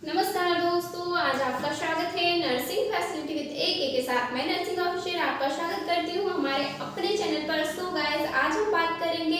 नमस्कार दोस्तों, आज आपका स्वागत है नर्सिंग फैसिलिटी विद AK के साथ। मैं नर्सिंग ऑफिसर आपका स्वागत करती हूँ हमारे अपने चैनल पर। सो गाइस, आज हम बात करेंगे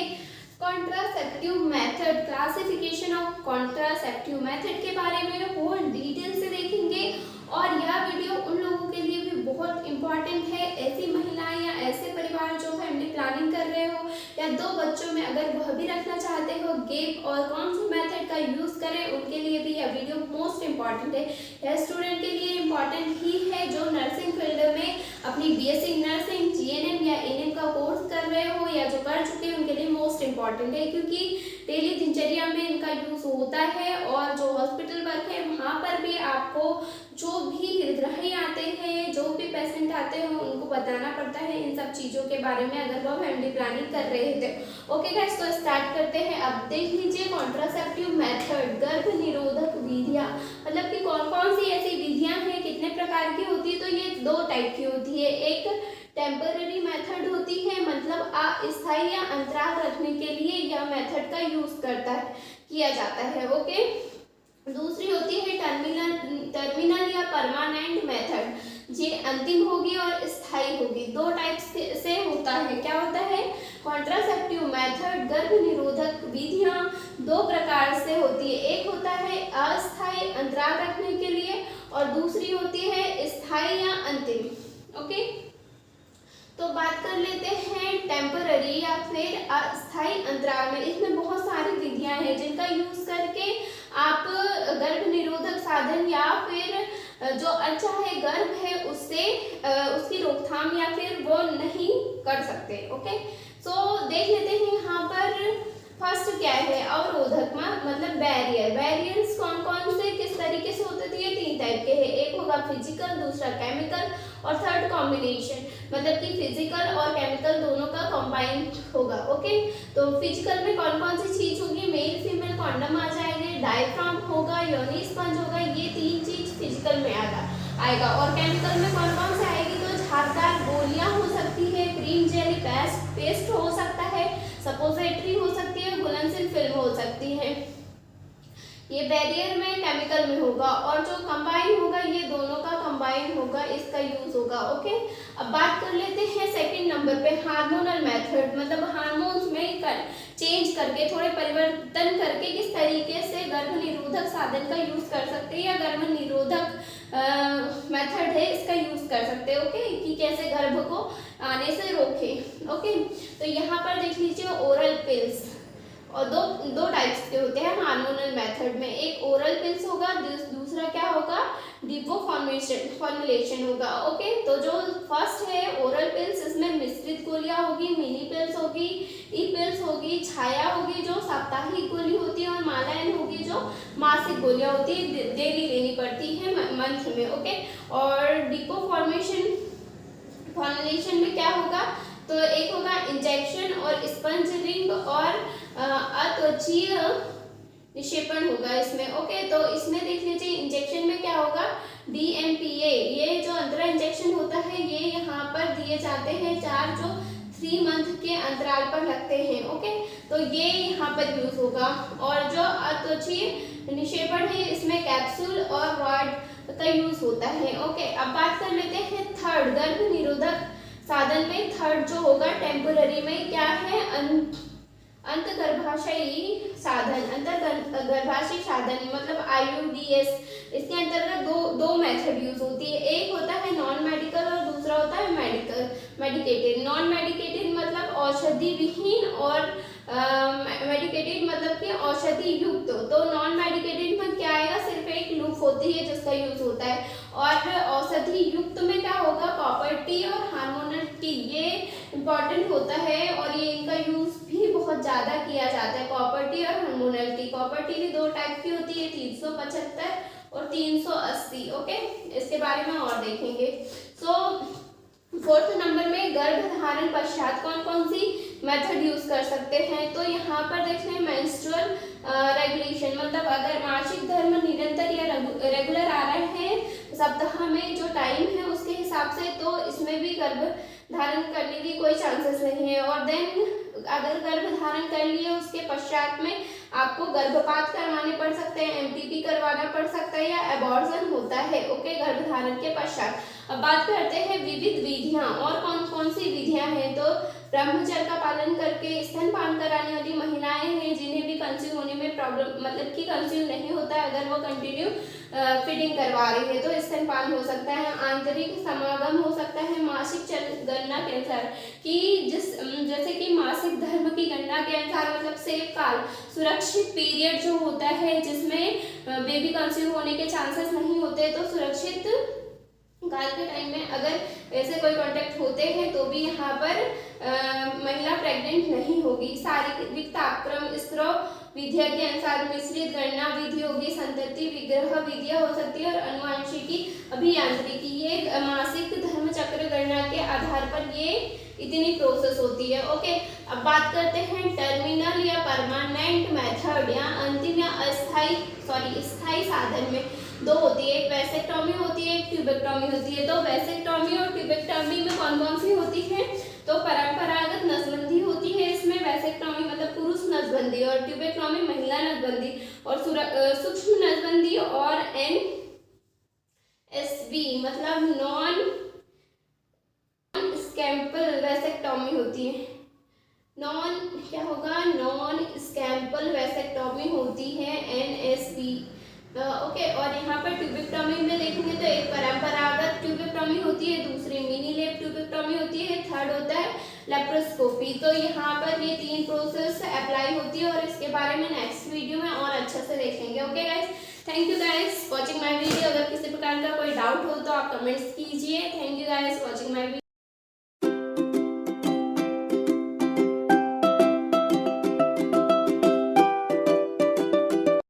contraceptive method, classification of contraceptive method के बारे में होल डिटेल से देखेंगे। और यह वीडियो उन लोगों के लिए भी बहुत इंपॉर्टेंट है, ऐसी महिलाएं या ऐसे परिवार जो फैमिली प्लानिंग कर रहे हो या दो बच्चों में अगर वह भी रखना चाहते हो गेप और कौन सी मेथड का यूज करें, उनके लिए भी यह वीडियो मोस्ट इम्पॉर्टेंट है। यह स्टूडेंट के लिए इम्पॉर्टेंट ही है जो नर्सिंग फील्ड में अपनी BSc नर्सिंग, GNM या ANM का कोर्स कर रहे हो या जो कर चुके हैं उनके लिए मोस्ट इम्पॉर्टेंट है, क्योंकि डेली दिनचर्या में इनका यूज होता है। और जो हॉस्पिटल वर्क है वहाँ पर भी आपको जो भी ग्राहक आते हैं, जो भी पेशेंट आते हैं, उनको बताना पड़ता है इन सब चीज़ों के बारे में अगर वो फैमिली प्लानिंग कर रहे थे। ओके गाइस, तो स्टार्ट करते हैं। अब देख लीजिए कॉन्ट्रासेप्टिव मेथड, गर्भ निरोधक विधियाँ, मतलब कि कौन कौन सी ऐसी विधियाँ हैं, कितने प्रकार की होती है। तो ये दो टाइप की होती है। एक टेम्पररी मेथड होती है, मतलब अस्थायी या अंतराल रखने के लिए यह मेथड का यूज किया जाता है। ओके, दूसरी होती है टर्मिनल या परमानेंट मेथड, ये अंतिम होगी और स्थायी होगी। दो टाइप से होता है। क्या होता है? कॉन्ट्रासेप्टिव मेथड, गर्भ निरोधक विधियां दो प्रकार से होती है। एक होता है अस्थायी अंतराल रखने के लिए और दूसरी होती है स्थायी या अंतिम। ओके, तो बात कर लेते हैं टेम्पररी या फिर अस्थायी अंतराल में। इसमें बहुत सारी विधियां हैं जिनका यूज करके आप गर्भ निरोधक साधन या फिर जो अनचाहे गर्भ है उससे उसकी रोकथाम या फिर वो नहीं कर सकते। ओके, सो देख लेते हैं यहाँ पर फर्स्ट क्या है? अवरोधक, मतलब बैरियर्स कौन कौन से किस तरीके से होते थे? ये तीन टाइप के हैं। एक होगा फिजिकल, दूसरा केमिकल और थर्ड कॉम्बिनेशन, मतलब कि फिजिकल और केमिकल दोनों का कंबाइंड होगा। ओके, तो फिजिकल में कौन कौन सी चीज होगी? मेल फीमेल कॉन्डम आ जाएंगे, डायफ्राम होगा, योनि स्पंज होगा, ये तीन चीज फिजिकल में आएगा। और केमिकल में कौन कौन से आएगी? तो झागदार गोलियां हो सकती है, क्रीम जेली पेस्ट हो सकता है, सपोजिटरी हो सकती है, घुलनशील फिल्म हो सकती है। ये बैरियर में केमिकल में होगा और जो कंबाइन होगा ये दोनों का कंबाइन होगा, इसका यूज होगा। ओके, अब बात कर लेते हैं सेकंड नंबर पे हार्मोनल मेथड, मतलब हार्मोन्स में चेंज करके, थोड़े परिवर्तन करके किस तरीके से गर्भ निरोधक साधन का यूज कर सकते हैं या गर्भ निरोधक मेथड है इसका यूज कर सकते हैं। ओके, कि कैसे गर्भ को आने से रोके। ओके, तो यहाँ पर देख लीजिए ओरल पिल्स, और दो टाइप्स के होते हैं हार्मोनल मेथड में। एक ओरल पिल्स होगा, दूसरा क्या होगा? डिपो फॉर्मुलेशन होगा। ओके, तो जो फर्स्ट है ओरल पिल्स, इसमें मिश्रित गोलियां होगी, मिनी पिल्स होगी, ई पिल्स होगी, छाया होगी जो साप्ताहिक गोली होती है और मालायन होगी जो मासिक गोलियां होती है, डेली लेनी पड़ती है मंथ में। ओके, और डिपो फॉर्मुलेशन में क्या होगा? तो एक होगा इंजेक्शन और स्पंज रिंग और अत्वचीय निक्षेपण होगा इसमें। ओके, तो इसमें देख लीजिए इंजेक्शन में क्या होगा? DMPA, ये जो अंतरा इंजेक्शन होता है ये यहाँ पर दिए जाते हैं 4 जो 3 मंथ के अंतराल पर लगते हैं। ओके, तो ये यहाँ पर यूज होगा। और जो अत्वचीय निक्षेपण है इसमें कैप्सूल और रॉड का यूज होता है। ओके, अब बात कर लेते हैं थर्ड गर्भ निरोधक साधन में। थर्ड जो होगा टेम्पररी में क्या है? अंतर्गर्भाशयी साधन, मतलब IUDs। इसके अंतर्गत दो मेथड यूज होती है। एक होता है नॉन मेडिकल और दूसरा होता है मेडिकेटेड। नॉन मेडिकेटेड मतलब औषधि विहीन और मेडिकेटेड मतलब कि औषधि युक्त। तो नॉन मेडिकेटेड में क्या आएगा? सिर्फ एक लूप होती है जिसका यूज होता है। और औषधि युक्त में क्या होगा? कॉपर टी और हार्मोनल टी, ये इंपॉर्टेंट होता है और ये इनका यूज भी बहुत ज्यादा किया जाता है, कॉपर टी और हार्मोनल टी। कॉपर टी भी दो टाइप की होती है, 375 और 380। ओके, इसके बारे में और देखेंगे। फोर्थ नंबर में गर्भ धारण पश्चात कौन कौन सी मेथड यूज कर सकते हैं? तो यहाँ पर देख लें मेंस्ट्रुअल रेगुलेशन, मतलब अगर मासिक धर्म निरंतर या रेगुलर आ रहे हैं सप्ताह में जो टाइम है उसके हिसाब से, तो इसमें भी गर्भ धारण करने की कोई चांसेस नहीं है। और देन अगर गर्भ धारण कर लिए उसके पश्चात में आपको गर्भपात करवाने पड़ सकते हैं, एमटीपी करवाना पड़ सकता है या एबॉर्शन होता है, ओके, गर्भधारण के पश्चात। अब बात करते हैं विविध विधियां, और कौन कौन सी विधियां हैं। तो ब्रह्मचर्य का पालन करके स्तनपान कराने वाली महिलाएं हैं जिन्हें भी कंसीव होने में प्रॉब्लम, मतलब कि कंसीव नहीं होता है, अगर वो कंटिन्यू फीडिंग करवा रही है तो स्तनपान हो सकता है। आंतरिक समागम हो सकता है मासिक गणना के अनुसार, कि जैसे कि मासिक धर्म की गणना के अनुसार, मतलब सेफ काल, सुरक्षित पीरियड जो होता है जिसमें बेबी कंसीव होने के चांसेस नहीं होते, तो सुरक्षित काल के टाइम में अगर ऐसे कोई कॉन्टेक्ट होते हैं तो भी यहाँ पर महिला प्रेग्नेंट नहीं होगी। शारीरिक तापक्रम स्त्राव विधिया के अनुसार मिश्रित गणना विधि होगी, संतति विग्रह विधिया हो सकती है, और अनुवांशिकी अभियांत्रिकी, ये मासिक धर्म चक्र गणना के आधार पर ये इतनी प्रोसेस होती है, ओके। अब बात करते हैं टर्मिनल या परमानेंट मेथड या अंतिम या स्थायी साधन में दो होती है, एक वैसेक्टोमी होती है, एक ट्यूबेक्टोमी होती है। तो वैसेक्टोमी और ट्यूबेक्टोमी में कौन कौन सी होती है, तो परंपरागत नसबंदी होती है इसमें, वैसेक्टोमी मतलब पुरुष नसबंदी, और ट्यूबेक्टोमी महिला नसबंदी, और सूक्ष्म नसबंदी और NSV मतलब नॉन स्कैम्पल वैसेक्टोमी होती है। नॉन स्कैम्पल वैसेक्टोमी होती है, NSV, ओके। और यहाँ पर ट्यूबेक्टोमी में देखेंगे तो एक परंपरागत ट्यूबेक्टोमी होती है, दूसरी मिनी लेप ट्यूबेक्टोमी होती है, थर्ड होता है लेप्रोस्कोपी। तो यहाँ पर ये 3 प्रोसेस अप्लाई होती है, और इसके बारे में नेक्स्ट वीडियो में और अच्छे से देखेंगे, okay guys. Thank you guys watching my video. अगर किसी प्रकार का कोई डाउट हो तो आप कमेंट्स कीजिए। Thank you guys watching my video.